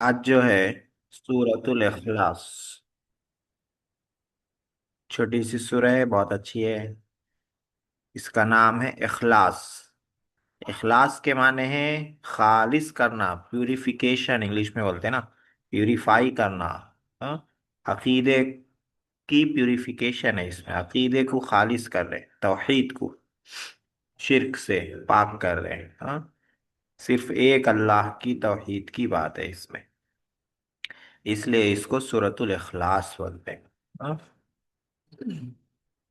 आज जो है सूरतुल इखलास। छोटी सी सूरह है, बहुत अच्छी है। इसका नाम है इखलास। इखलास के माने हैं खालिस करना, प्यूरिफिकेशन इंग्लिश में बोलते हैं ना, प्यूरिफाई करना। हाँ? अकीदे की प्यूरिफिकेशन है इसमें, अकीदे को खालिस कर रहे हैं, तौहीद को शिर्क से पाक कर रहे हैं। हाँ? सिर्फ एक अल्लाह की तौहीद की बात है इसमें, इसलिए इसको सूरतुल इखलास बोलते हैं। हाँ?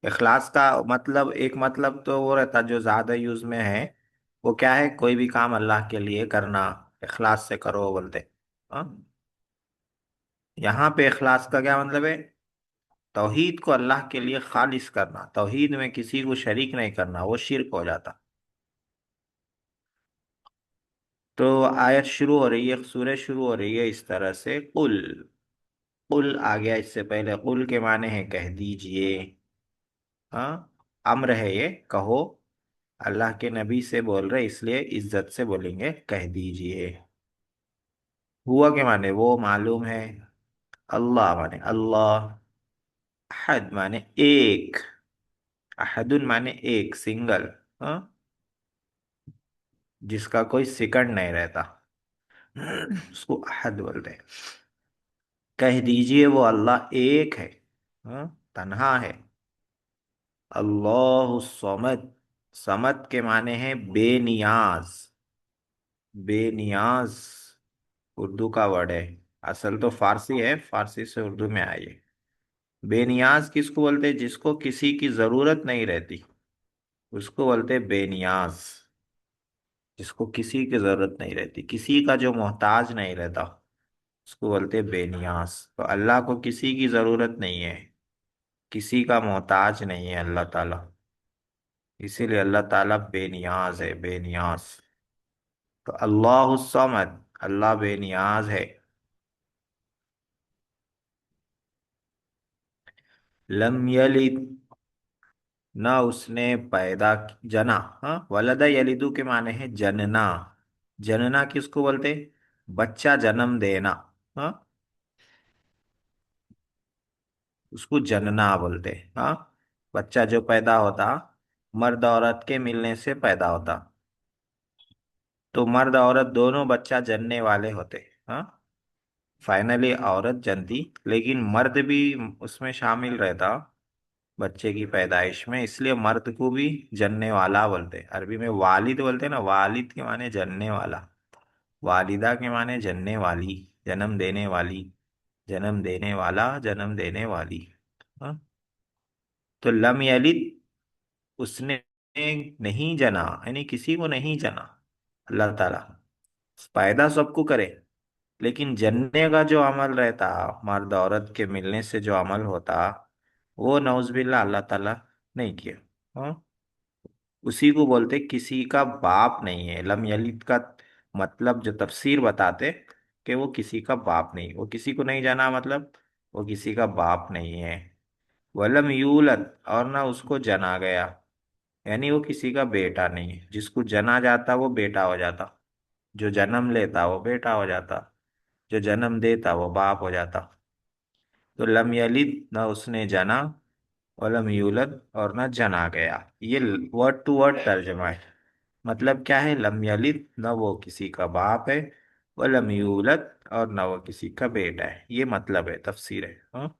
इखलास का मतलब, एक मतलब तो वो रहता जो ज्यादा यूज में है, वो क्या है, कोई भी काम अल्लाह के लिए करना, इखलास से करो बोलते। हाँ। यहाँ पे इखलास का क्या मतलब है, तौहीद को अल्लाह के लिए खालिस करना, तौहीद में किसी को शरीक नहीं करना, वो शिर्क हो जाता। तो आयत शुरू हो रही है, सूरह शुरू हो रही है इस तरह से, कुल। कुल आ गया इससे पहले, कुल के माने हैं कह दीजिए। हाँ, अम्र है ये, कहो। अल्लाह के नबी से बोल रहे इसलिए इज्जत से बोलेंगे कह दीजिए। हुआ के माने वो मालूम है, अल्लाह माने अल्लाह, अहद माने एक, अहदुन माने एक, सिंगल। हाँ, जिसका कोई सेकंड नहीं रहता, उसको अहद बोलते हैं। कह दीजिए वो अल्लाह एक है। हाँ, तन्हा है। अल्लाह समद। समद के माने हैं बेनियाज। बेनियाज उर्दू का वर्ड है, असल तो फारसी है, फारसी से उर्दू में आई है। बेनियाज किसको बोलते हैं, जिसको किसी की जरूरत नहीं रहती, उसको बोलते हैं बेनियाज। जिसको किसी की जरूरत नहीं रहती, किसी का जो मोहताज नहीं रहता, उसको बोलते हैं बेनियाज। तो अल्लाह को किसी की जरूरत नहीं है, किसी का मोहताज नहीं है अल्लाह ताला, इसीलिए अल्लाह ताला बेनियाज है, बेनियाज। तो अल्लाह समद, अल्लाह बेनियाज है। लम यलिद, ना उसने पैदा, जना। हाँ, वलदा यलिदु के माने हैं जनना। जनना किसको बोलते, बच्चा जन्म देना। हाँ, उसको जनना बोलते। हाँ, बच्चा जो पैदा होता, मर्द औरत के मिलने से पैदा होता, तो मर्द औरत दोनों बच्चा जनने वाले होते। हाँ, फाइनली औरत जनती, लेकिन मर्द भी उसमें शामिल रहता बच्चे की पैदाइश में, इसलिए मर्द को भी जनने वाला बोलते। अरबी में वालिद बोलते ना, वालिद के माने जनने वाला, वालिदा के माने जनने वाली, जन्म देने वाली, जन्म देने वाला, जन्म देने वाली। हाँ? तो लम यलिद, उसने नहीं जना, यानी किसी को नहीं जना अल्लाह ताला। पैदा सबको करे, लेकिन जनने का जो अमल रहता, मर्द औरत के मिलने से जो अमल होता, वो नौजुबिल्ला अल्लाह ताला नहीं किया। हाँ? उसी को बोलते किसी का बाप नहीं है। लम यलिद का मतलब जो तफसीर बताते, कि वो किसी का बाप नहीं, वो किसी को नहीं जाना, मतलब वो किसी का बाप नहीं है। वलम यूलद, और ना उसको जना गया, यानी वो किसी का बेटा नहीं है। जिसको जना जाता वो बेटा हो जाता, जो जन्म लेता वो बेटा हो जाता, जो जन्म देता वो बाप हो जाता। तो लम यलिद, ना उसने जना, वलम यूलद, और ना जना गया। ये वर्ड टू वर्ड तर्जमा है। मतलब क्या है, लम यलिद, न वो किसी का बाप है, वलम यूलद, और न वो किसी का बेटा है। ये मतलब है, तफसीर है। हाँ?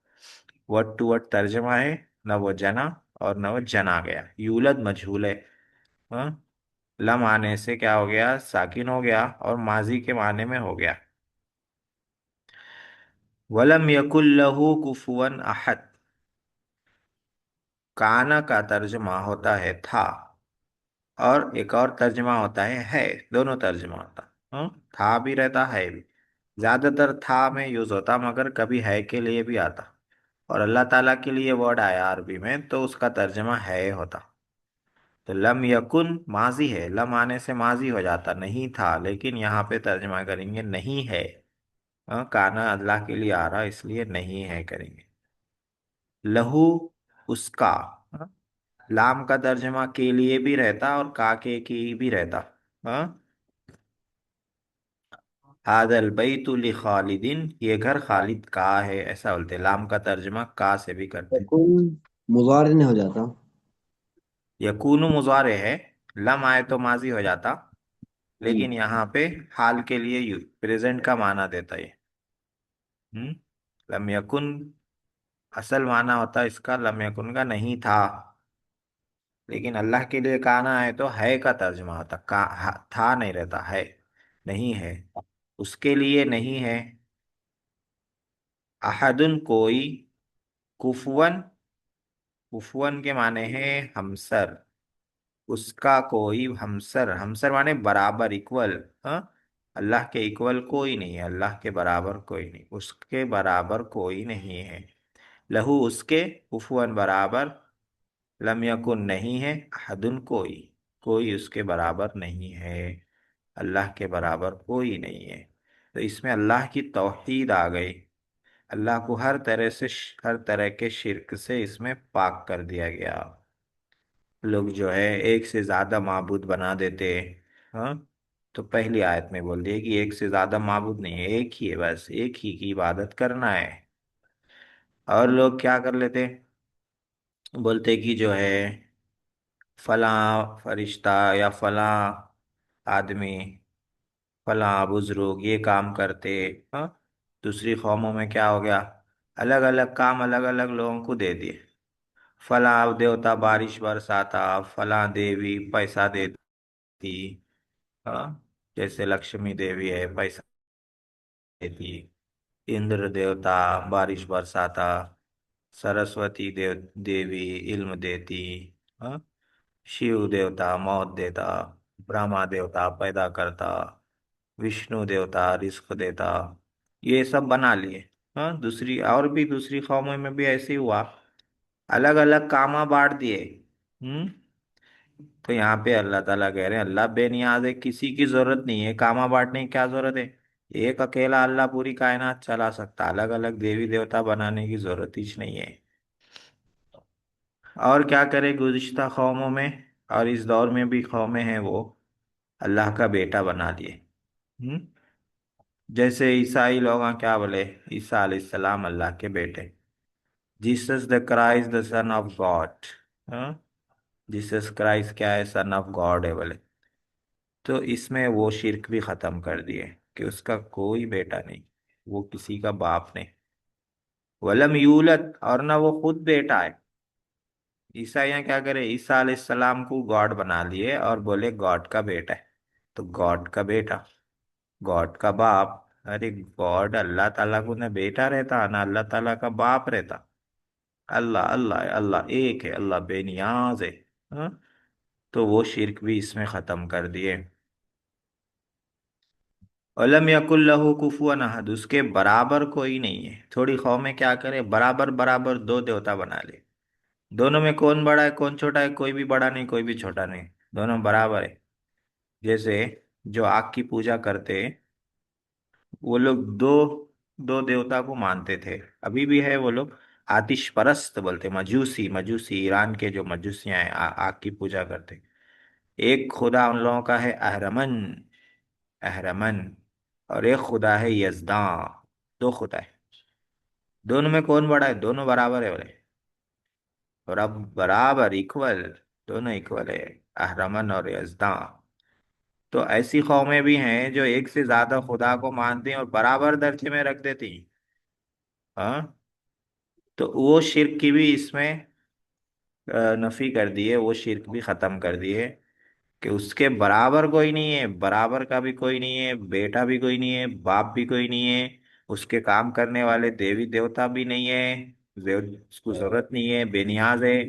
वर्ड टू वर्ड तर्जमा है। न वो जना और न वो जना गया। यूलद मजहूल है। हाँ? लम आने से क्या हो गया, साकिन हो गया, और माजी के माने में हो गया। वलम यकुल लहू कुफुवन अहद। काना का तर्जमा होता है था, और एक और तर्जमा होता है, दोनों तर्जमा होता। हाँ? था भी रहता है भी, ज्यादातर था में यूज होता, मगर कभी है के लिए भी आता। और अल्लाह ताला के लिए वर्ड आया अरबी में, तो उसका तर्जमा है होता। तो लम यकुन माजी है, लम आने से माजी हो जाता, नहीं था, लेकिन यहाँ पे तर्जमा करेंगे नहीं है। हाँ, काना अल्लाह के लिए आ रहा, इसलिए नहीं है करेंगे। लहू, उसका। हाँ? लाम का तर्जमा के लिए भी रहता, और का के की भी रहता। हाँ? हादल बैतु ली खालिदिन, ये घर खालिद का है, ऐसा बोलते। लाम का तर्जमा का से भी करते। यकुन मुजारिन हो जाता। यकूनु मुजारे है, लम आए तो माजी हो जाता, हम्म। लेकिन यहाँ पे हाल के लिए प्रेजेंट का माना देता है। हम्म। लम यकुन, असल माना होता इसका लम यकुन का नहीं था, लेकिन अल्लाह के लिए काना है तो है का तर्जमा होता। था नहीं रहता है, नहीं है, उसके लिए नहीं है। अहदुन कोई, कुफुवन, कुफुवन के माने हैं हमसर, उसका कोई हमसर, हमसर माने बराबर, इक्वल। हाँ, अल्लाह के इक्वल कोई नहीं है, अल्लाह के बराबर कोई नहीं, उसके बराबर कोई नहीं है। लहू उसके, कुफुवन बराबर, लम यकुन नहीं है, अहदुन कोई, कोई उसके बराबर नहीं है, अल्लाह के बराबर कोई नहीं है। तो इसमें अल्लाह की तौहीद आ गई, अल्लाह को हर तरह से, हर तरह के शिर्क से इसमें पाक कर दिया गया। लोग जो है एक से ज्यादा माबूद बना देते हैं। हाँ, तो पहली आयत में बोल दिया कि एक से ज्यादा माबूद नहीं है, एक ही है, बस एक ही की इबादत करना है। और लोग क्या कर लेते, बोलते कि जो है फलां फरिश्ता या फलां आदमी, फलां बुजुर्ग ये काम करते। हाँ, दूसरी कौमों में क्या हो गया, अलग अलग काम अलग अलग लोगों को दे दिए। फलां देवता बारिश बरसाता, फलां देवी पैसा देती। हाँ, जैसे लक्ष्मी देवी है, पैसा देती। इंद्र देवता बारिश बरसाता, सरस्वती देवी इल्म देती। हाँ, शिव देवता मौत देता, ब्रह्मा देवता पैदा करता, विष्णु देवता रिस्क देता। ये सब बना लिए। हाँ, दूसरी और भी दूसरी कौमों में भी ऐसे ही हुआ, अलग अलग कामा बांट दिए। हम्म। तो यहाँ पे अल्लाह ताला कह रहे हैं अल्लाह बेनियाज है, किसी की जरूरत नहीं है, कामा बांटने की क्या जरूरत है। एक अकेला अल्लाह पूरी कायनात चला सकता, अलग अलग देवी देवता बनाने की जरूरत ही नहीं है। और क्या करे गुज़िश्ता कौमों में, और इस दौर में भी कौमें हैं वो अल्लाह का बेटा बना दिए। हम्म। जैसे ईसाई लोग क्या बोले, ईसा अलैहिस्सलाम अल्लाह के बेटे, Jesus the Christ the son of God. हाँ, जीसस क्राइस्ट क्या है, सन ऑफ गॉड है बोले। तो इसमें वो शिर्क भी खत्म कर दिए कि उसका कोई बेटा नहीं, वो किसी का बाप नहीं। वलम यूलद, और ना वो खुद बेटा है। ईसाइयाँ क्या करे, ईसा अलैहिस्सलाम को गॉड बना लिए और बोले गॉड का बेटा है। तो गॉड का बेटा, गॉड का बाप, अरे गॉड अल्लाह ताला को ना बेटा रहता ना अल्लाह ताला का बाप रहता। अल्लाह अल्लाह है, अल्लाह एक है, अल्लाह बेनियाज है। हाँ? तो वो शिर्क भी इसमें खत्म कर दिए। अलम यकुल लहू कुफुवन अहद, उसके बराबर कोई नहीं है। थोड़ी कौमें क्या करे, बराबर बराबर दो देवता बना ले, दोनों में कौन बड़ा है कौन छोटा है, कोई भी बड़ा नहीं कोई भी छोटा नहीं, दोनों बराबर है। जैसे जो आग की पूजा करते, वो लोग दो दो देवता को मानते थे, अभी भी है वो लोग, आतिश परस्त बोलते, मजूसी, मजूसी ईरान के जो मजूसियां हैं आग की पूजा करते। एक खुदा उन लोगों का है अहरमन, अहरमन, और एक खुदा है यजदां। दो खुदा है, दोनों में कौन बड़ा है, दोनों बराबर है बोले, और अब बराबर इक्वल, दोनों इक्वल है, अहरमन और यजदां। तो ऐसी कौमें भी हैं जो एक से ज्यादा खुदा को मानती हैं और बराबर दर्जे में रख देती हैं। हाँ, तो वो शिर्क की भी इसमें नफी कर दिए, वो शिर्क भी खत्म कर दिए कि उसके बराबर कोई नहीं है, बराबर का भी कोई नहीं है, बेटा भी कोई नहीं है, बाप भी कोई नहीं है, उसके काम करने वाले देवी देवता भी नहीं है, उसको जरूरत नहीं है, बेनियाज है।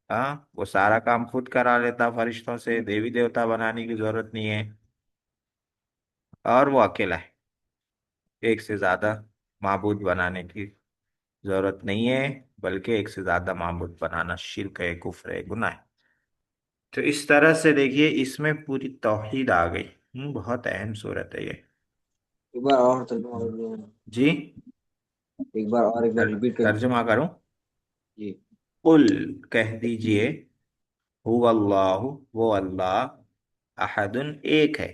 हाँ, वो सारा काम खुद करा लेता फरिश्तों से, देवी देवता बनाने की जरूरत नहीं है, और वो अकेला है, एक से ज्यादा माबूद बनाने की जरूरत नहीं है, बल्कि एक से ज्यादा माबूद बनाना शिर्क है, कुफ्र है, गुनाह है। तो इस तरह से देखिए इसमें पूरी तौहीद आ गई। बहुत अहम सूरत है ये। एक बार और तर्जुमा कर हम्म। दीजिए। जी, एक बार और, एक बार रिपीट कर दीजिए। तर्जुमा करूं। जी। कुल, कह दीजिए, हुवल्लाहु, वो अल्लाह, अहदुन एक है,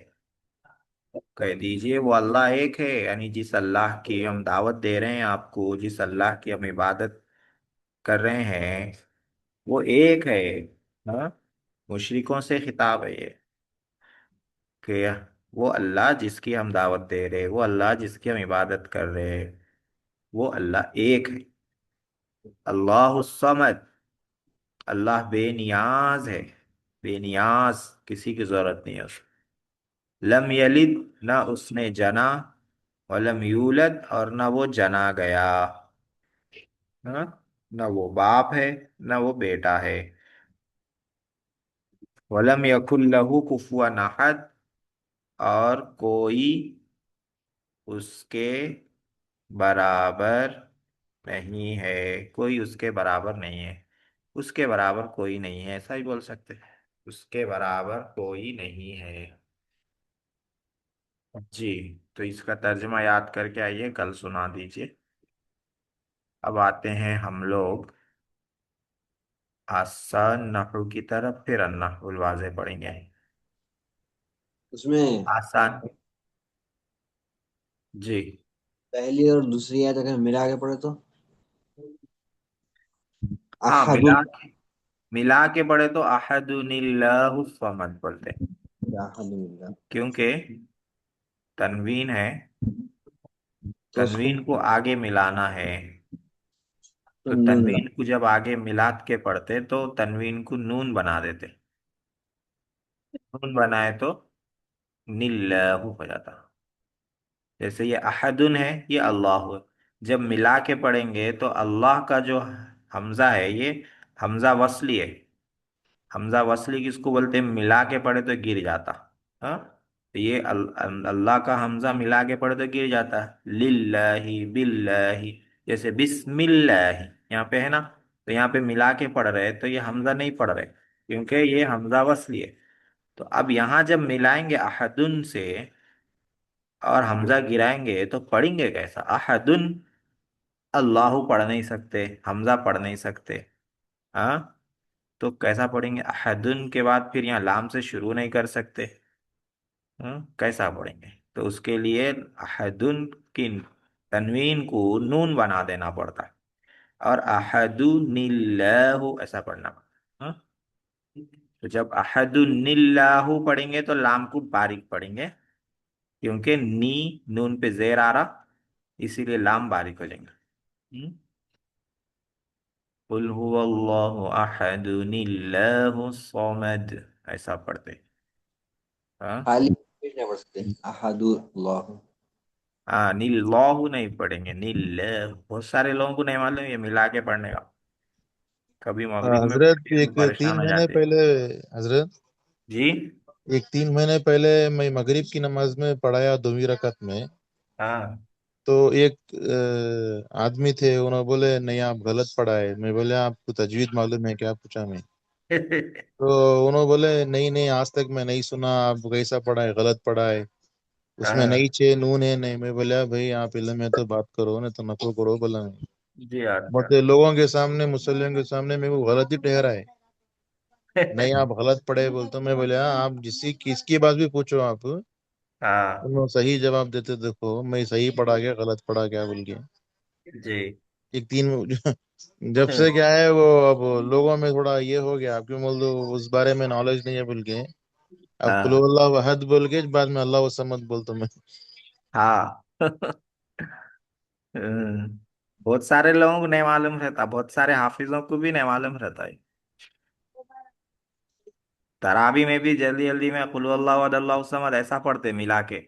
कह दीजिए वो अल्लाह एक है, यानी जिस अल्लाह की हम दावत दे रहे हैं आपको, जिस अल्लाह की हम इबादत कर रहे हैं, वो एक है। हाँ, मुशरिकों से खिताब है ये, कि वो अल्लाह जिसकी हम दावत दे रहे हैं, वो अल्लाह जिसकी हम इबादत कर रहे हैं, वो अल्लाह एक है। अल्लाह समद, अल्लाह बेनियाज है, बेनियाज, किसी की जरूरत नहीं है उसको। लम यलिद, ना उसने जना, वलम यूलद, और ना वो जना गया। हाँ, ना वो बाप है, ना वो बेटा है। वलम यकुल लहू कुफुवन अहद, और कोई उसके बराबर नहीं है, कोई उसके बराबर नहीं है। उसके बराबर कोई नहीं है, ऐसा ही बोल सकते हैं। उसके बराबर कोई नहीं है। जी, तो इसका तर्जुमा याद करके आइए, कल सुना दीजिए। अब आते हैं हम लोग आसान नहू की तरफ, फिर अन्नहुल वाज़े पढ़ेंगे। उसमें आसान। जी। पहली और दूसरी आयत अगर मिला के पढ़े तो हाँ, अहदुल, मिला के पढ़े तो अहदुनिल्लाहु समद बोलते हैं, अहदुल्लाह, क्योंकि तनवीन है। तो उसको तनवीन को आगे मिलाना है। तो तो नून ला। तनवीन को जब आगे मिलात के पढ़ते तो तनवीन को नून बना देते। नून बनाए तो निल्लाहु हो जाता। जैसे ये अहदुन है, ये अल्लाह है। जब मिला के पढ़ेंगे तो अल्लाह का जो हमजा है, ये हमजा वस्ली है। हमजा वसली किसको बोलते हैं? मिला के पढ़े तो गिर जाता। हाँ, तो ये अल्लाह का हमजा मिला के पढ़े तो गिर जाता है। लिल्लाही बिल्लाही, जैसे बिस्मिल्लाही यहाँ पे है ना, तो यहाँ पे मिला के पढ़ रहे हैं तो ये हमजा नहीं पढ़ रहे, क्योंकि ये हमजा वसली है। तो अब यहाँ जब मिलाएंगे अहदुन से और हमजा गिराएंगे तो पढ़ेंगे कैसा? अहदुन, अल्लाह पढ़ नहीं सकते, हमजा पढ़ नहीं सकते। हाँ, तो कैसा पढ़ेंगे? अहदुन के बाद फिर यहाँ लाम से शुरू नहीं कर सकते। कैसा पढ़ेंगे? तो उसके लिए अहदुन की तनवीन को नून बना देना पड़ता है, और अहदुनिल्लाहु ऐसा पढ़ना पड़ता है। तो जब अहदुनिल्लाहु पढ़ेंगे तो लाम को बारीक पढ़ेंगे, क्योंकि नी नून पे जेर आ रहा, इसीलिए लाम बारीक हो जाएंगे। हम्म? कुल हुवल्लाहु अहदुनिल्लाहु समद, ऐसा पढ़ते। हाँ, खाली पेट नहीं पढ़ सकते, अहदुल्लाह। हाँ, नील्लाहु नहीं पढ़ेंगे, नील। बहुत सारे लोगों को नहीं मालूम ये मिला के पढ़ने का। कभी मगरिब में हजरत पढ़ते तो एक परेशान तीन हो महीने जाते। पहले हजरत जी। एक 3 महीने पहले मैं मगरिब की नमाज में पढ़ाया 2वीं रकत में। हाँ। तो एक आदमी थे, उन्होंने बोले नहीं आप गलत पढ़ाए। मैं बोले आपको तजवीद मालूम है क्या, पूछा मैं। तो उन्होंने बोले नहीं नहीं, आज तक मैं नहीं सुना, आप कैसा पढ़ाए, गलत पढ़ाए। उसमें हाँ। नहीं चे नून है नहीं। मैं बोला भाई आप इल्म में तो बात करो ना, तो नको करो बोला मैं। जी, अच्छा। बट लोगों के सामने, मुसल्लियों के सामने मेरे को गलत ही ठहराए। नहीं आप गलत पढ़े बोलते। मैं बोले हाँ, आप किसकी बात भी पूछो आप, हाँ। उन्होंने सही जवाब देते देखो मैं सही पढ़ा गया गलत पढ़ा गया बोल के। जी। एक तीन जब से क्या है वो, अब लोगों में थोड़ा ये हो गया, आप क्यों बोल दो उस बारे में नॉलेज नहीं है बोल के। अब कुल हाँ। अल्लाह अहद बोल के बाद में अल्लाह समद बोलता मैं। हाँ। बहुत सारे लोगों को नहीं मालूम रहता, बहुत सारे हाफिजों को भी नहीं मालूम रहता है। तरावी में भी जल्दी जल्दी में कुल अल्लाह वद अल्लाहु समद ऐसा पढ़ते मिला के।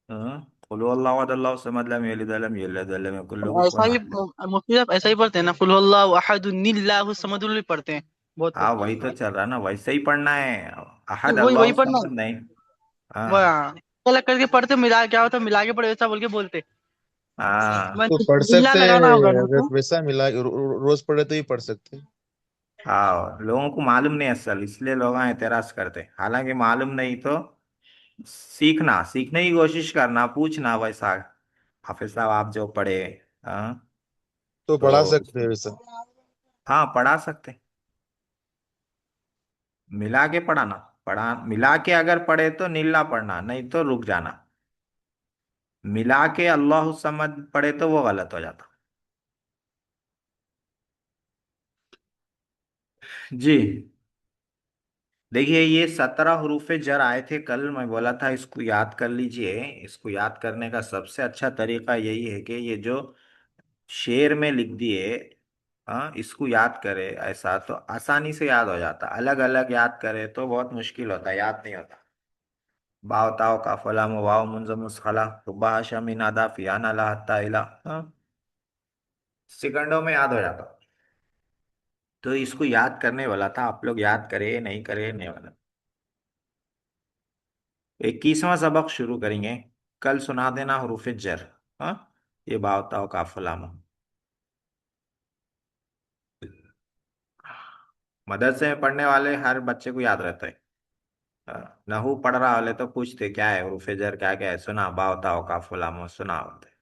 कुल अल्लाह वद अल्लाहु समद लम यलिद वलम यूलद वलम यकुल लहू ऐसा कुफुवन ही अहद। मुफ्ती साहब ऐसा ही पढ़ते हैं ना, कुल हुवल्लाहु अहदुनिल्लाहु समदुल भी पढ़ते हैं बहुत हाँ, लोग। वही तो चल रहा ना, वैसे ही पढ़ना है। नहीं, अहद वही वही अल्लाह पढ़ना समद है। नहीं। वो हाँ। अलग करके पढ़ते, मिला क्या होता, मिला के पढ़े वैसा बोल के बोलते। मैं हाँ। तो पढ़ निल्ला सकते लगाना होगा हैं, ना अगर उसमें। वैसा मिला रोज पढ़े तो ही पढ़ सकते हैं। हाँ, लोगों को मालूम नहीं असल, इसलिए लोग एतराज करते, हालांकि मालूम नहीं तो सीखना, सीखने की कोशिश करना, पूछना वैसा। हाफिज साहब आप जो पढ़े। हाँ, तो तो पढ़ा सकते हैं वैसा। हाँ, पढ़ा सकते, मिला के पढ़ाना। पढ़ा मिला के अगर पढ़े तो नीला पढ़ना, नहीं तो रुक जाना। मिला के अल्लाह समद पढ़े तो वो गलत हो जाता। जी। देखिए ये 17 हरूफे जर आए थे कल, मैं बोला था इसको याद कर लीजिए। इसको याद करने का सबसे अच्छा तरीका यही है कि ये जो शेर में लिख दिए, हाँ, इसको याद करे ऐसा तो आसानी से याद हो जाता। अलग अलग याद करे तो बहुत मुश्किल होता, याद नहीं होता। बाव ताव का फला वाव मुंज मुसखला रुबा शमी नादा फियाना ला हत्ता इला, हाँ, सेकंडों में याद हो जाता। तो इसको याद करने वाला था, आप लोग याद करे नहीं करे नहीं वाला। 21वां सबक शुरू करेंगे। कल सुना देना हरूफ जर, हाँ, ये बाव ताव का फला मदरसे में पढ़ने वाले हर बच्चे को याद रहता है। नहू पढ़ रहा वाले तो पूछते क्या है हरूफ जर, क्या क्या है, सुना बाव ताव का फला सुना होता है।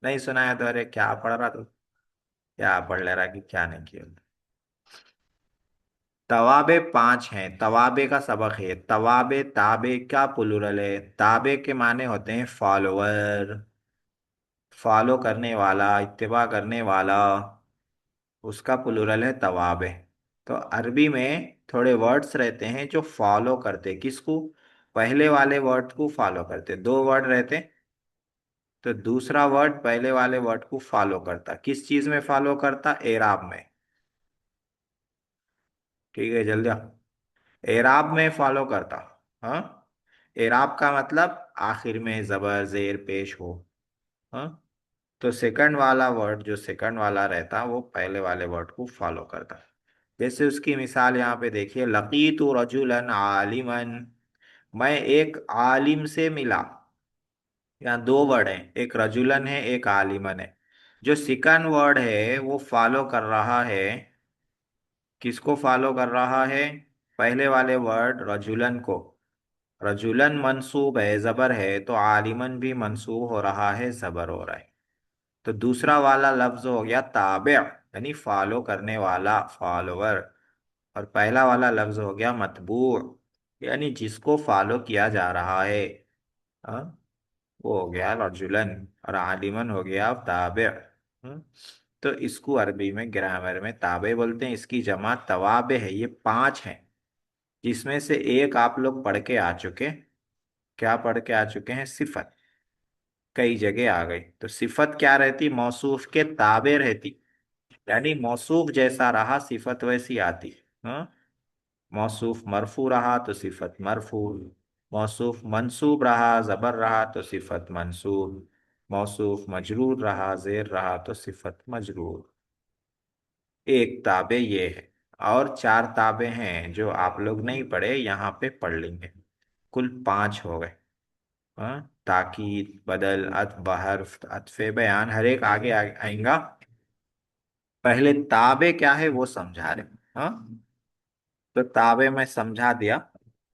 नहीं सुना है तो अरे क्या पढ़ रहा तू, क्या पढ़ ले रहा कि क्या नहीं किया। तवाबे 5 हैं, तवाबे का सबक है। तवाबे ताबे क्या प्लूरल है? ताबे के माने होते हैं फॉलोअर, फॉलो करने वाला, इत्तिबा करने वाला, उसका प्लूरल है तवाबे। तो अरबी में थोड़े वर्ड्स रहते हैं जो फॉलो करते, किसको? पहले वाले वर्ड को फॉलो करते। दो वर्ड रहते, तो दूसरा वर्ड पहले वाले वर्ड को फॉलो करता। किस चीज में फॉलो करता? एराब में। ठीक है, जल्दी आओ। एराब में फॉलो करता। हाँ, एराब का मतलब आखिर में जबर जेर पेश हो। हाँ, तो सेकंड वाला वर्ड जो सेकंड वाला रहता वो पहले वाले वर्ड को फॉलो करता। जैसे उसकी मिसाल यहाँ पे देखिए, लकीतु रजुलन आलिमन, मैं एक आलिम से मिला। यहाँ दो वर्ड हैं, एक रजुलन है एक आलिमन है। जो सेकंड वर्ड है वो फॉलो कर रहा है, किसको फॉलो कर रहा है? पहले वाले वर्ड रजुलन को। रजुलन मंसूब है, जबर है, तो आलिमन भी मंसूब हो रहा है, जबर हो रहा है। तो दूसरा वाला लफ्ज हो गया ताबे, यानी फॉलो करने वाला, फॉलोवर। और पहला वाला लफ्ज हो गया मतबू, यानी जिसको फॉलो किया जा रहा है। हाँ, वो हो गया रजुलन, और आलिमन हो गया ताबे। तो इसको अरबी में ग्रामर में ताबे बोलते हैं। इसकी जमा तवाबे है। ये 5 हैं, जिसमें से एक आप लोग पढ़ के आ चुके। क्या पढ़ के आ चुके हैं? सिफत। कई जगह आ गई तो सिफत क्या रहती? मौसूफ के ताबे रहती, यानी मौसूफ जैसा रहा सिफत वैसी आती। हाँ, मौसूफ मरफू रहा तो सिफत मरफू, मौसूफ मंसूब रहा जबर रहा तो सिफत मंसूब, मौसूफ मजरूर रहा जेर रहा तो सिफत मजरूर। एक ताबे ये है। और 4 ताबे हैं जो आप लोग नहीं पढ़े, यहाँ पे पढ़ लेंगे। कुल 5 हो गए। हाँ, ताकीद, बदल, अत्फ, हर्फ, अत्फे बयान, हर एक आगे आएगा। पहले ताबे क्या है वो समझा रहे। हाँ, तो ताबे में समझा दिया।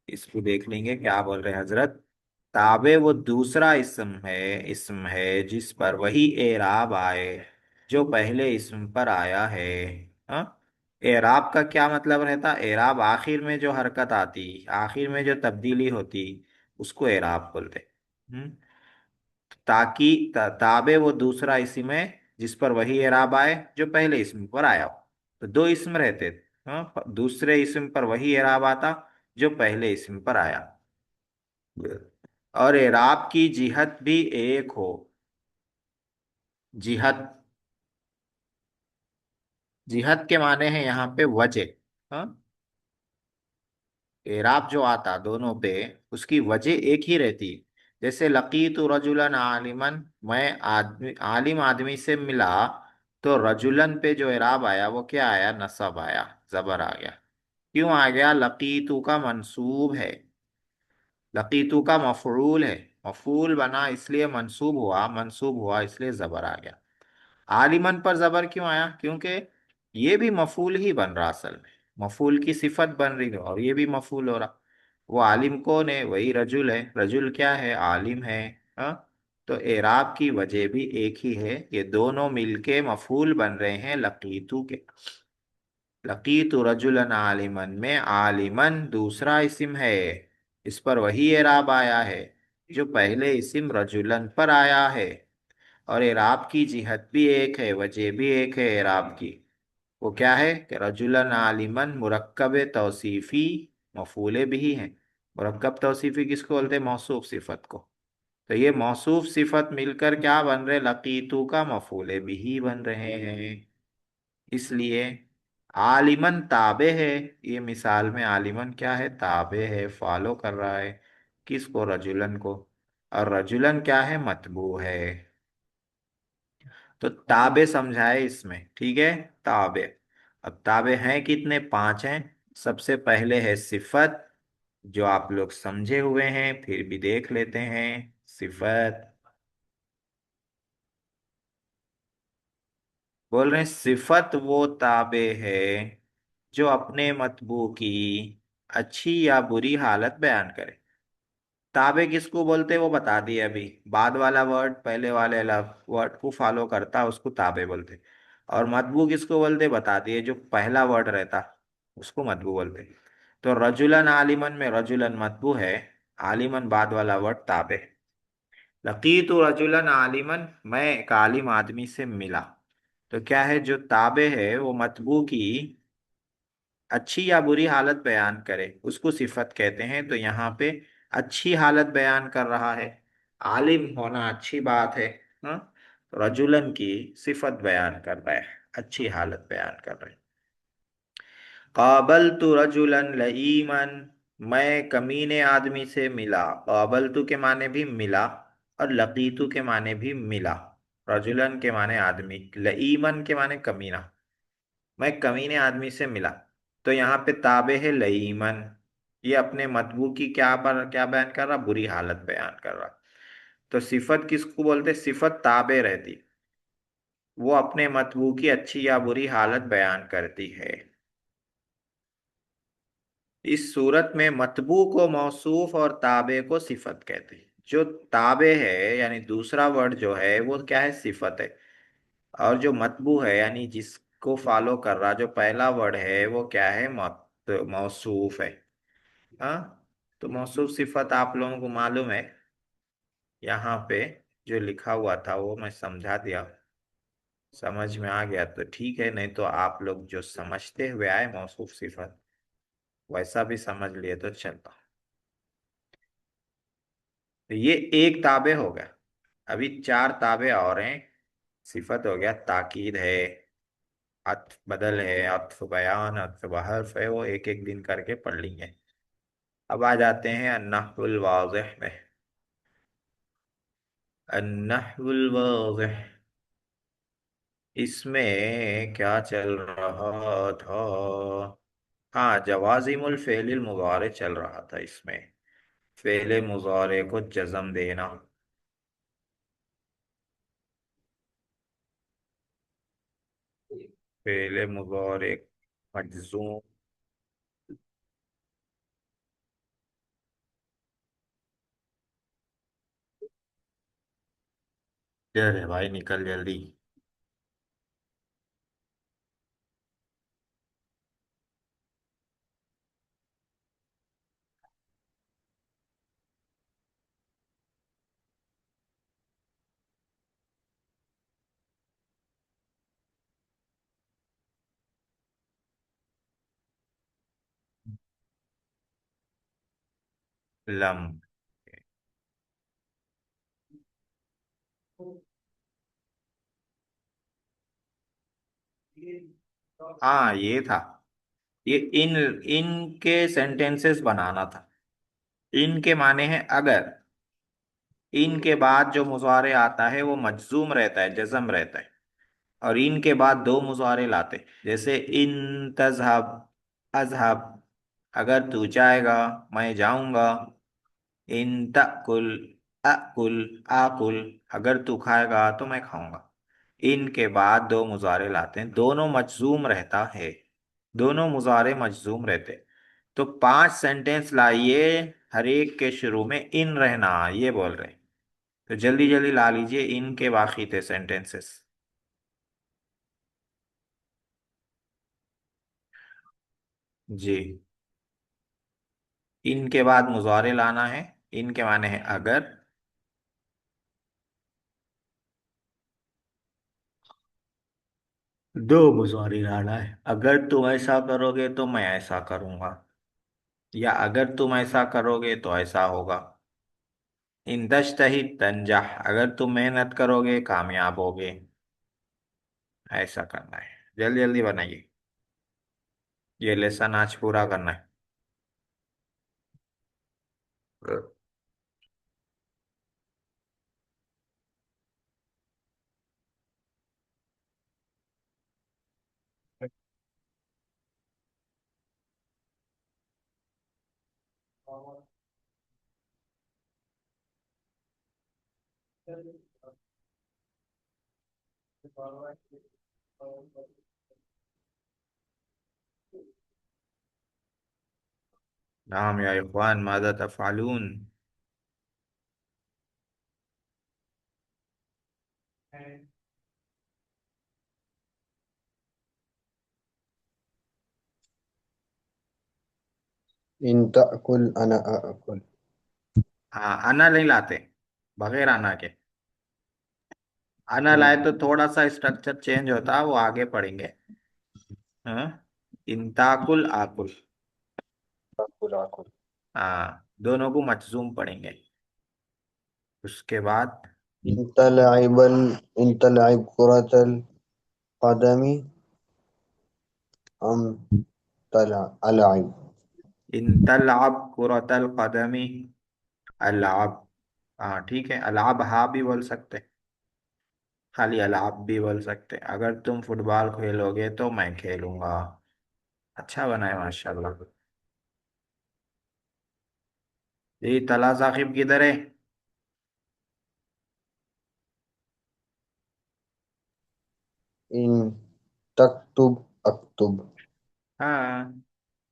इसको देख लेंगे क्या बोल रहे हैं हजरत। ताबे वो दूसरा इस्म है जिस पर वही एराब आए जो पहले इस्म पर आया है। हाँ, एराब का क्या मतलब रहता? एराब आखिर में जो हरकत आती, आखिर में जो तब्दीली होती, उसको एराब बोलते। हम्म, ताकि ताबे वो दूसरा इस्म है जिस पर वही एराब आए जो पहले इस्म पर आया हो। तो दो इस्म रहते। हाँ, दूसरे इस्म पर वही एराब आता जो पहले इस्म पर आया, और एराब की जिहत भी एक हो। जिहत, जिहत के माने हैं यहाँ पे वजह। हाँ, एराब जो आता दोनों पे, उसकी वजह एक ही रहती। जैसे लकीतु रजुलन आलिमन, मैं आदमी आलिम आदमी से मिला, तो रजुलन पे जो एराब आया वो क्या आया? नसब आया, जबर आ गया। क्यों आ गया? लकीतु का मंसूब है, लकीतु का मफरूल है, मफूल बना इसलिए मंसूब हुआ, मंसूब हुआ इसलिए जबर आ गया। आलिमन पर जबर क्यों आया? क्योंकि ये भी मफूल ही बन रहा, असल में मफूल की सिफत बन रही है और ये भी मफूल हो रहा। वो आलिम कौन है? वही रजुल है। रजुल क्या है? आलिम है। हाँ, तो एराब की वजह भी एक ही है, ये दोनों मिलके मफूल बन रहे हैं लकीतू के। लकीतु रजुलन आलिमन में आलिमन दूसरा इस्म है, इस पर वही एराब आया है जो पहले इस्म रजुलन पर आया है। और एराब की जिहत भी एक है, वजह भी एक है एराब की। वो क्या है कि रजुलन आलिमन मुरक्कब तौसीफी मफूले भी हैं। मुरक्कब तौसीफी किसको बोलते हैं? मौसूफ सिफत को। तो ये मौसूफ सिफत मिलकर क्या बन रहे? लकीतू का मफूले भी बन रहे हैं। इसलिए आलिमन ताबे है। ये मिसाल में आलिमन क्या है? ताबे है, फॉलो कर रहा है। किसको? रजुलन को। और रजुलन क्या है? मतबू है। तो ताबे समझाए इसमें, ठीक है। ताबे, अब ताबे हैं कितने? पांच हैं। सबसे पहले है सिफत, जो आप लोग समझे हुए हैं, फिर भी देख लेते हैं। सिफत बोल रहे हैं, सिफत वो ताबे है जो अपने मतबू की अच्छी या बुरी हालत बयान करे। ताबे किसको बोलते हैं वो बता दिए अभी। बाद वाला वर्ड पहले वाले वर्ड को फॉलो करता उसको ताबे बोलते। और मतबू किसको बोलते बता दिए, जो पहला वर्ड रहता उसको मतबू बोलते। तो रजुलन आलिमन में रजुलन मतबू है, आलिमन बाद वाला वर्ड ताबे। लकीतु रजुलन आलिमन, मैं एक आलिम आदमी से मिला। तो क्या है? जो ताबे है वो मतबू की अच्छी या बुरी हालत बयान करे उसको सिफत कहते हैं। तो यहाँ पे अच्छी हालत बयान कर रहा है, आलिम होना अच्छी बात है। हाँ, तो रजुलन की सिफत बयान कर रहा है, अच्छी हालत बयान कर रहे हैं। काबल तु रजुलन लईमन, मैं कमीने आदमी से मिला। काबल तु के माने भी मिला, और लकीतु के माने भी मिला। रजुलन के माने आदमी, लईमन के माने कमीना। मैं कमीने आदमी से मिला। तो यहाँ पे ताबे है लईमन, ये अपने मतबू की क्या बयान कर रहा? बुरी हालत बयान कर रहा। तो सिफत किसको बोलते? सिफत ताबे रहती, वो अपने मतबू की अच्छी या बुरी हालत बयान करती है। इस सूरत में मतबू को मौसूफ और ताबे को सिफत कहते हैं। जो ताबे है यानी दूसरा वर्ड जो है वो क्या है? सिफत है। और जो मतबू है यानी जिसको फॉलो कर रहा जो पहला वर्ड है वो क्या है? मौसूफ है। हाँ, तो मौसूफ सिफत आप लोगों को मालूम है। यहाँ पे जो लिखा हुआ था वो मैं समझा दिया, समझ में आ गया तो ठीक है, नहीं तो आप लोग जो समझते हुए आए मौसूफ सिफत वैसा भी समझ लिए तो चलता। तो ये एक ताबे हो गया। अभी चार ताबे और हैं। सिफत हो गया, ताकीद है, अत्फ बदल है, अत्फ बयान, अत्फ बहर्फ है, वो एक एक दिन करके पढ़ लेंगे। अब आ जाते हैं अन्नहुल वाज़िह में। अन्नहुल वाज़िह, इसमें क्या चल रहा था? हाँ, जवाजिमुल फ़ेलिल मुज़ारे चल रहा था इसमें। फ़ेले मुज़ारे को जज़म देना। फ़ेले मुज़ारे मजज़ूम। अरे भाई निकल जल्दी। लम। हाँ ये था। ये इन इनके सेंटेंसेस बनाना था। इनके माने हैं अगर। इन के बाद जो मुजारे आता है वो मजजूम रहता है, जज़म रहता है। और इन के बाद दो मुजारे लाते, जैसे इन तजहब, अजहब, अगर तू जाएगा मैं जाऊंगा। इन तकुल, अकुल, आकुल, अगर तू खाएगा तो मैं खाऊंगा। इन के बाद दो मुजारे लाते हैं, दोनों मजजूम रहता है। दोनों मुजारे मजजूम रहते। तो पांच सेंटेंस लाइए, हर एक के शुरू में इन रहना, ये बोल रहे हैं। तो जल्दी जल्दी ला लीजिए इन के बाकी थे सेंटेंसेस। جی، ان کے بعد مضارع لانا ہے، ان کے معنی ہے اگر، دو مضارع لانا ہے، اگر تم ایسا کرو گے تو میں ایسا کروں گا، یا اگر تم ایسا کرو گے تو ایسا ہوگا۔ ان تجتہد تنجح، اگر تم محنت کرو گے کامیاب ہوگے، ایسا کرنا ہے۔ جلدی جلدی بنائیے، یہ لیسن آج پورا کرنا ہے۔ نعم یا اخوان، ماذا تفعلون؟ إن تأكل أنا آكل. ہاں، انا نہیں لاتے، بغیر انا کے۔ انا لائے تو تھوڑا سا اسٹرکچر چینج ہوتا، وہ آگے پڑھیں گے۔ ہاں، ان تاکل آکل، آكل آكل. ہاں، دونوں کو مجزوم پڑھیں گے۔ اس کے بعد إن تلعب كرة القدم أم ألعب. ان تلعب کرۃ القدم، العب، ہاں ٹھیک ہے، العب ہا بھی بول سکتے، خالی العب بھی بول سکتے۔ اگر تم فٹ بال کھیلو گے تو میں کھیلوں گا۔ اچھا بنا ہے ماشاء اللہ۔ یہ طلحہ ثاقب کدھر ہے؟ إن تكتب أكتب. ہاں،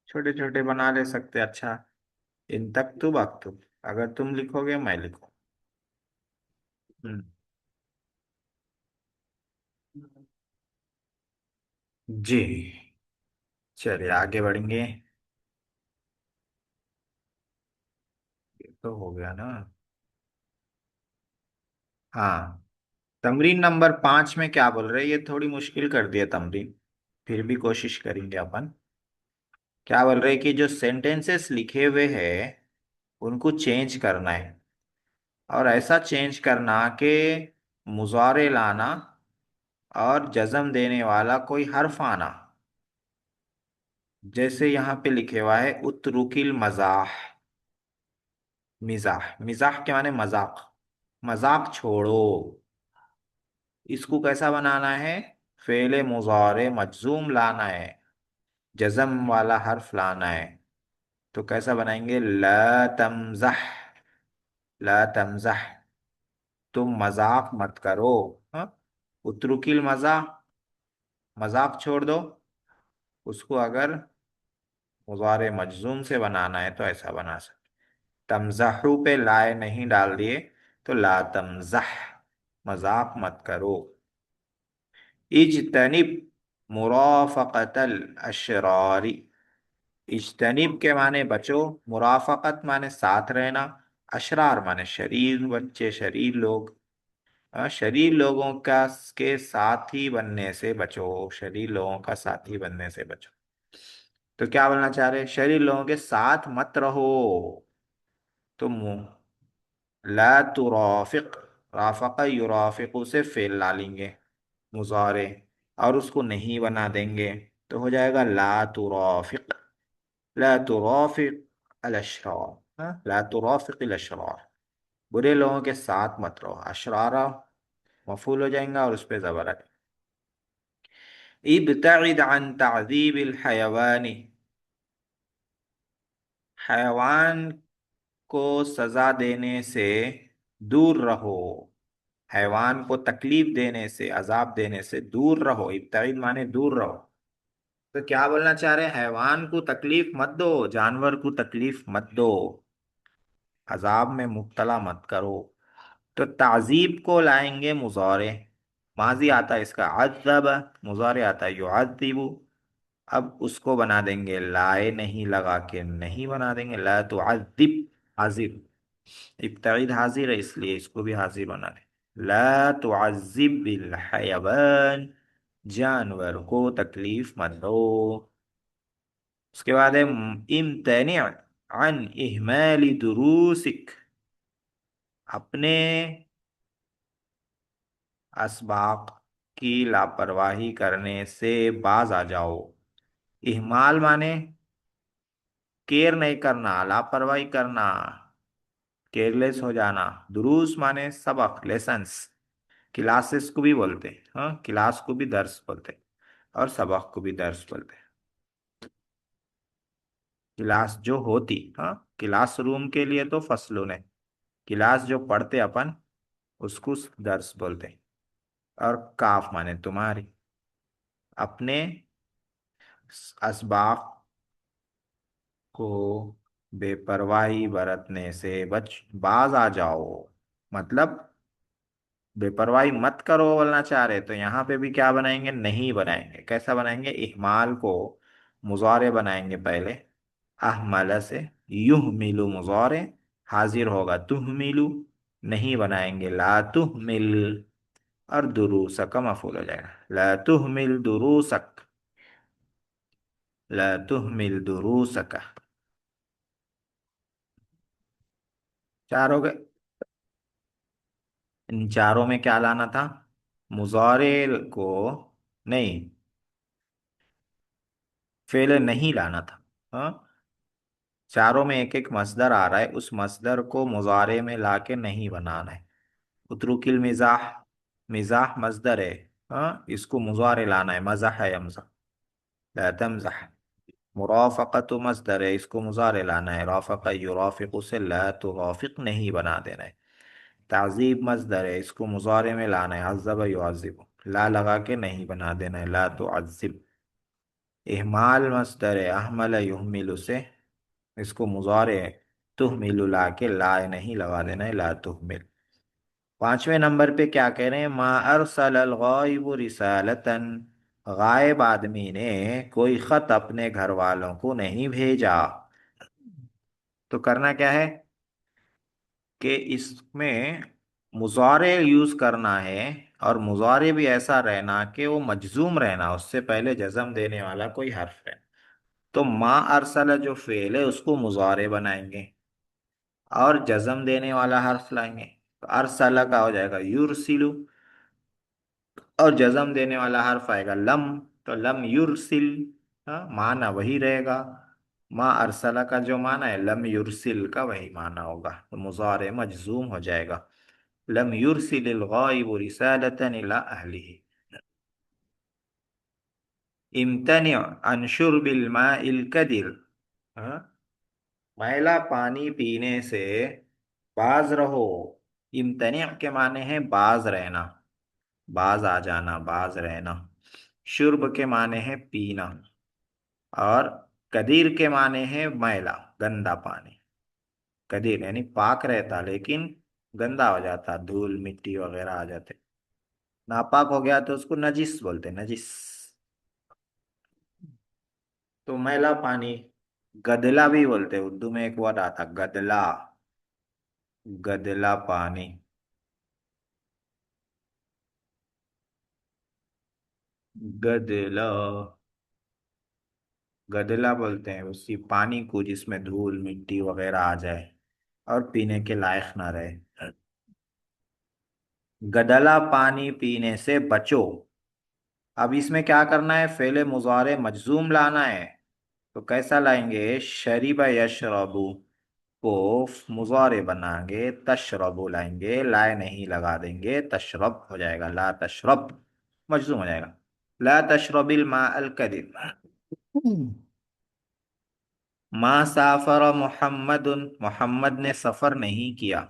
چھوٹے چھوٹے بنا لے سکتے، اچھا۔ ان تکتب اکتب، اگر تم لکھو گے میں لکھوں۔ ہم۔ جی، چلیے آگے بڑھیں گے، یہ تو ہو گیا نا۔ ہاں، تمرین نمبر 5 میں کیا بول رہے؟ یہ تھوڑی مشکل کر دیا تمرین، پھر بھی کوشش کریں گے اپن۔ کیا بول رہے کہ جو سینٹینسز لکھے ہوئے ہیں ان کو چینج کرنا ہے، اور ایسا چینج کرنا کہ مضارع لانا اور جزم دینے والا کوئی حرف آنا۔ جیسے یہاں پہ لکھے ہوا ہے اترک المزاح، مزاح، مزاح کے معنی مذاق، مذاق چھوڑو۔ اس کو کیسا بنانا ہے؟ فعل مضارع مجزوم لانا ہے، جزم والا حرف لانا ہے۔ تو کیسا بنائیں گے؟ لا تمزح، لا تمزح، تم مذاق مت کرو۔ ہاں، اترک المزاح، مذاق چھوڑ دو۔ اس کو اگر مضارع مجزوم سے بنانا ہے تو ایسا بنا سکتے، تمزحو پہ لائے نہیں ڈال دیے تو لا تمزح، مذاق مت کرو۔ اجتنب مرافقت الاشرار، اجتنب کے معنی بچو، مرافقت معنی ساتھ رہنا، اشرار معنی شریر بچے، شریر لوگ۔ شریر لوگوں کا کے ساتھی بننے سے بچو، شریر لوگوں کا ساتھی بننے سے بچو۔ تو کیا بولنا چاہ رہے؟ شریر لوگوں کے ساتھ مت رہو، تم لا ترافق، رافق یرافق سے فعل ڈالیں گے مضارع، اور اس کو نہیں بنا دیں گے تو ہو جائے گا لا ترافق، لا ترافق الاشرار، لا ترافق الاشرار، برے لوگوں کے ساتھ مت رہو۔ اشرارا مفعول ہو جائیں گا اور اس پہ زبر ہے۔ ابتعد عن تعذیب الحیوان، حیوان کو سزا دینے سے دور رہو، حیوان کو تکلیف دینے سے، عذاب دینے سے دور رہو۔ ابتعد مانے دور رہو، تو کیا بولنا چاہ رہے ہیں؟ حیوان کو تکلیف مت دو، جانور کو تکلیف مت دو، عذاب میں مبتلا مت کرو۔ تو تعذیب کو لائیں گے مضارع، ماضی آتا ہے اس کا عذب، مضارع آتا ہے یعذب، اب اس کو بنا دیں گے لائے نہیں لگا کے نہیں بنا دیں گے لا تعذب حاضر، ابتعید حاضر ہے اس لیے اس کو بھی حاضر بنا دیں، لا تعذب الحیوان، جانور کو تکلیف مت دو۔ اس کے بعد ہے امتنع عن اہمال دروسک، اپنے اسباق کی لاپرواہی کرنے سے باز آ جاؤ۔ اہمال مانے کیئر نہیں کرنا، لاپرواہی کرنا، کیئرلیس ہو جانا۔ دروس مانے سبق، لیسنس، کلاسز کو بھی بولتے ہیں، ہاں کلاس کو بھی درس بولتے ہیں اور سبق کو بھی درس بولتے ہیں۔ کلاس جو ہوتی، ہاں کلاس روم کے لیے تو فصلوں نے، کلاس جو پڑھتے اپن اس کو درس بولتے ہیں۔ اور کاف مانے تمہاری، اپنے اسباق کو بے پرواہی برتنے سے باز آ جاؤ، مطلب بے پرواہی مت کرو بولنا چاہ رہے تو یہاں پہ بھی کیا بنائیں گے، نہیں بنائیں گے۔ کیسا بنائیں گے، اہمال کو مضارع بنائیں گے پہلے، احمل سے، یحمل مضارع، حاضر ہوگا تحمل، نہیں بنائیں گے لا تحمل، اور دروسک کا مفعول ہو جائے گا لا تحمل دروسک، لا تحمل دروسک۔ چار ہو گئے، ان چاروں میں کیا لانا تھا، مضارع کو نہیں، فعل نہیں لانا تھا، ہاں چاروں میں ایک ایک مصدر آ رہا ہے، اس مصدر کو مضارع میں لا کے نہیں بنانا ہے۔ اترک المزاح، مزاح مصدر ہے، ہاں اس کو مضارع لانا ہے، مزح ہے یمزح، لا تمزح۔ مرافقت مصدر ہے، اس کو مضارع لانا ہے، رافق یرافق سے لا ترافق نہیں بنا دینا ہے۔ تعذیب مصدر ہے، اس کو مضارع میں لانا ہے، عذب یعذب، لا لگا کے نہیں بنا دینا ہے، لا تعذب۔ اہمال مصدر ہے، احمل یحمل سے، اس کو مضارع تحمل لا کے لا نہیں لگا دینا ہے، لا تحمل۔ پانچویں نمبر پہ کیا کہہ رہے ہیں، ما ارسل الغائب رسالتن، غائب آدمی نے کوئی خط اپنے گھر والوں کو نہیں بھیجا۔ تو کرنا کیا ہے کہ اس میں مضارع یوز کرنا ہے، اور مضارع بھی ایسا رہنا کہ وہ مجزوم رہنا، اس سے پہلے جزم دینے والا کوئی حرف ہے۔ تو ما ارسل جو فعل ہے اس کو مضارع بنائیں گے اور جزم دینے والا حرف لائیں گے، تو ارسلہ کا ہو جائے گا یرسلو، اور جزم دینے والا حرف آئے گا لم، تو لم یرسل، ہاں معنی وہی رہے گا، ما ارسلہ کا جو معنی ہے لم یرسل کا وہی معنی ہوگا، تو مضارع مجزوم ہو جائے گا، لم یرسل الغائب رسالة الى اہلہ۔ امتنع عن شرب الماء الکدر، ہاں میلا پانی پینے سے باز رہو۔ امتنع کے معنی ہے باز رہنا، باز آ جانا، باز رہنا۔ شرب کے معنی ہے پینا، اور قدیر کے معنی ہے میلا، گندا پانی۔ قدیر یعنی پاک رہتا لیکن گندا ہو جاتا، دھول مٹی وغیرہ آ جاتے، ناپاک ہو گیا تو اس کو نجس بولتے، نجس۔ تو میلا پانی، گدلا بھی بولتے، اردو میں ایک ورڈ آتا گدلا، گدلا پانی، گدلا، گدلا بولتے ہیں اسی پانی کو جس میں دھول مٹی وغیرہ آ جائے اور پینے کے لائق نہ رہے۔ گدلا پانی پینے سے بچو۔ اب اس میں کیا کرنا ہے، فعل مضارع مجزوم لانا ہے، تو کیسا لائیں گے، شریب یشربو کو مضارع بنائیں گے، تشربو لائیں گے، لائے نہیں لگا دیں گے، تشرب ہو جائے گا، لا تشرب مجزوم ہو جائے گا، لا تشرب الماء الکذب۔ ما سافر محمد، محمد نے سفر نہیں کیا،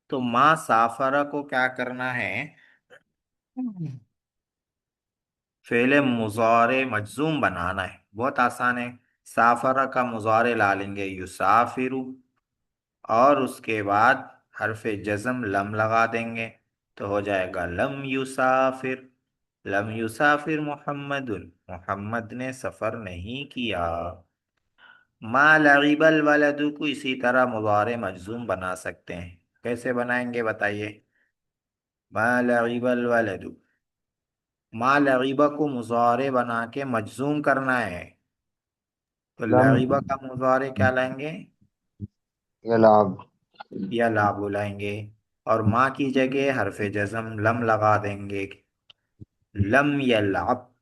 تو ما سافر کو کیا کرنا ہے، فعل مضارع مجزوم بنانا ہے، بہت آسان ہے، سافر کا مضارع لا لیں گے یسافر، اور اس کے بعد حرف جزم لم لگا دیں گے، تو ہو جائے گا لم یسافر، लम युसाफिर मुहम्मदुन, मोहम्मद ने सफर नहीं किया। मा लगिबल वलदु को इसी तरह मुजारे मजजूम बना सकते हैं। कैसे बनाएंगे बताइए। मा लगिबल वलदु, मा लगिबा को मुजारे बना के मजजूम करना है, तो لم लगिबा का मुजारे क्या लाएंगे, يلعب या ला बुलाएंगे। और माँ की जगह हरफ जज़म लम लगा देंगे, लम यलअब।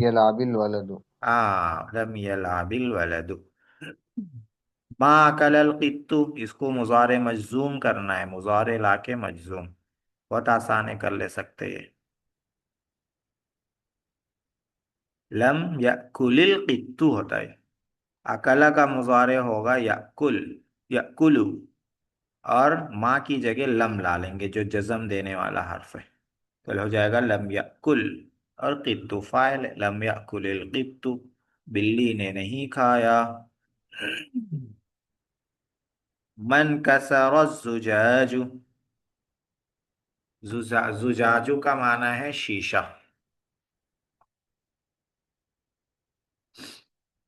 يلعب الولد लम यलअबिल वलदु। माँ कलल कित्तु, इसको मुजारे मजजूम करना है, मुजारे लाके मजजूम। बहुत आसान है, कर ले सकते हैं। लम यकुलिल कित्तु होता है, अकला का मुजारे होगा यकुल, यकुलु। और माँ की जगह लम ला लेंगे जो जज़म देने वाला हर्फ है, तो हो जाएगा लम यकुल। और कित्तु फाइल है, लम यकुलिल कित्तु, बिल्ली ने नहीं खाया। मन कसर जुजाजु, जुजाजु का माना है शीशा,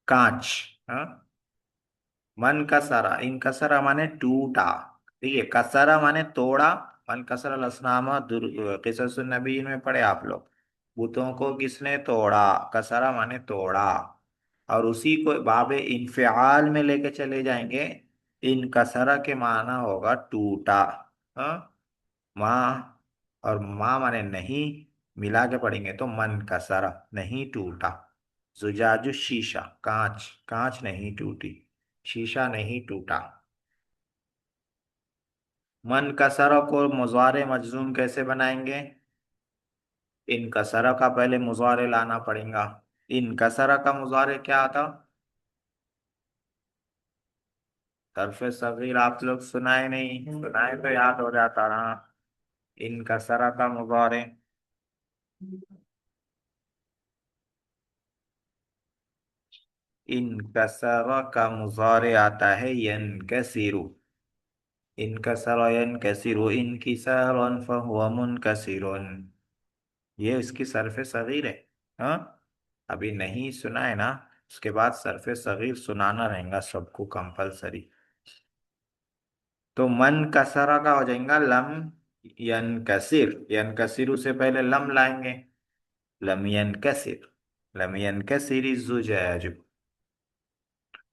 कांच। हाँ, मन कसरा, इन कसरा माने टूटा। ठीक है, कसरा माने तोड़ा। मन कसरा लसनामा किससुन नबीन में पढ़े आप लोग, बुतों को किसने तोड़ा, कसरा माने तोड़ा। और उसी को बाबे इनफियाल में लेके चले जाएंगे, इन कसरा के माना होगा टूटा। हाँ, माँ और माँ माने नहीं, मिला के पढ़ेंगे तो मन कसरा, नहीं टूटा। जुजाजु शीशा, कांच, कांच नहीं टूटी, शीशा नहीं टूटा। मन कसरा को मुजारे मजजूम कैसे बनाएंगे, इन कसरा का पहले मुजारे लाना पड़ेगा। इन कसरा का मुजारे क्या था, हरफ सगीर। आप लोग सुनाए नहीं, सुनाए तो याद हो जाता ना। इन कसरा का मुजारे, इन कसरा का मुजारे आता है यनकसिरु। इनकसर यनकसिरु इनकिसारन फहुव मुनकसिरुन, ये इसकी सरफ सगीर है। हाँ, अभी नहीं सुना है ना, उसके बाद सरफ सगीर सुनाना रहेगा सबको कंपलसरी। तो मन कसरा का हो जाएगा लम यनकसिर, यनकसिरु से पहले लम लाएंगे, लम यनकसिर, लम यनकसिर जुजाज।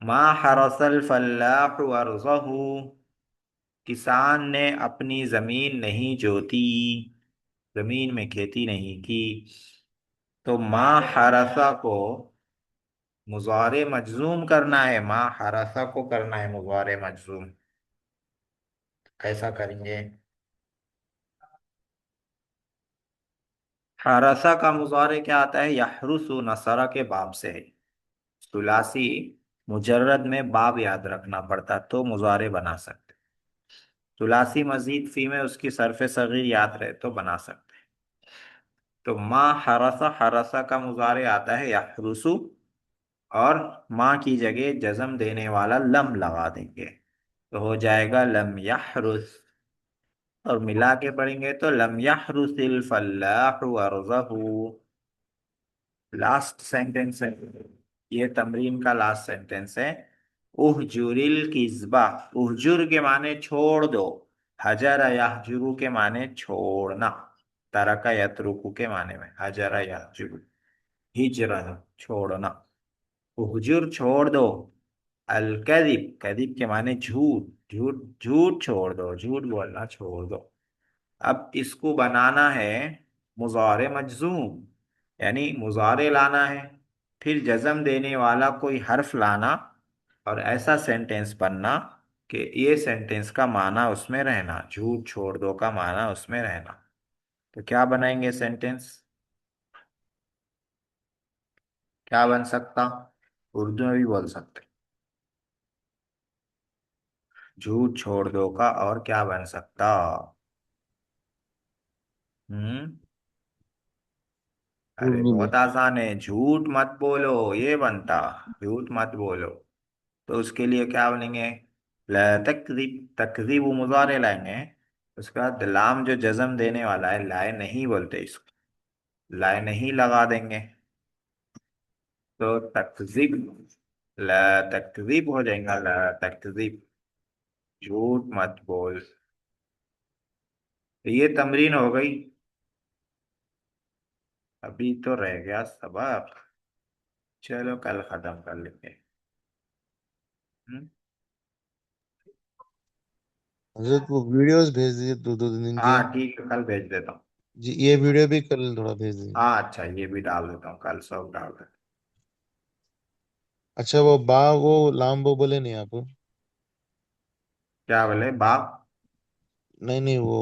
मा हरसल फल्लाहु अर्ज़हु, किसान ने अपनी जमीन नहीं जोती, जमीन में खेती नहीं की। तो माँ हरसा को मुजारे मजजूम करना है, माँ हरसा को करना है मुजारे मजजूम। कैसा करेंगे, हरसा का मुजारे क्या आता है, यहरुसु नसरा के बाब से है। सुलासी मुजर्रद में बाब याद रखना पड़ता तो मुजारे बना सकते। सुलासी मजीद फी में उसकी सरफ सगीर याद रहे तो बना सकते। तो माँ हरसा, हरसा का मुजारे आता है यहरुसु, और माँ की जगह जज्म देने वाला लम लगा देंगे, तो हो जाएगा लम यहरुस। और मिला के पढ़ेंगे तो लम यहरुसिल फल्लाहु अर्ज़हु। लास्ट सेंटेंस है, ये तमरीन का लास्ट सेंटेंस है। उहजुरिल किस्बा, उहजुर के माने छोड़ दो, हजर यहजुरु के माने छोड़ना, तरका यत्रुकु के माने में, हजर यहजुरु हिजरन छोड़ना। उहजुर छोड़ दो, अल कदिब, कदिब के माने झूठ, झूठ झूठ छोड़ दो, झूठ बोलना छोड़ दो। अब इसको बनाना है मुजारे मजजूम, यानी मुजारे लाना है, फिर जज्म देने वाला कोई हर्फ लाना, और ऐसा सेंटेंस बनना कि ये सेंटेंस का माना उसमें रहना, झूठ छोड़ दो का माना उसमें रहना। तो क्या बनाएंगे सेंटेंस, क्या बन सकता, उर्दू में भी बोल सकते, झूठ छोड़ दो का और क्या बन सकता। हम्म, अरे उर्दू में बहुत आसान है, झूठ मत बोलो ये बनता, झूठ मत बोलो। तो उसके लिए क्या बनेंगे, ला तकजीब, तकजीब वो मुजारे लाएंगे। उसके बाद लाम जो जज्म देने वाला है, लाए नहीं बोलते इसको, लाइन ही लगा देंगे तो तकजीब, ला तकजीब हो जाएगा, ला तकजीब। झूठ मत बोल। ये तमरीन हो गई। अभी तो रह गया सबक। चलो कल खत्म कर लेंगे। हम्म? हजरत वो वीडियोस भेज दीजिए दो दो दिन के। हाँ ठीक है, कल भेज देता हूँ। जी ये वीडियो भी कल थोड़ा भेज दीजिए। हाँ अच्छा, ये भी डाल देता हूँ, कल सब डाल देता अच्छा वो वो लाम्बो बोले नहीं आप? हूँ। क्या बोले बाप? नहीं नहीं वो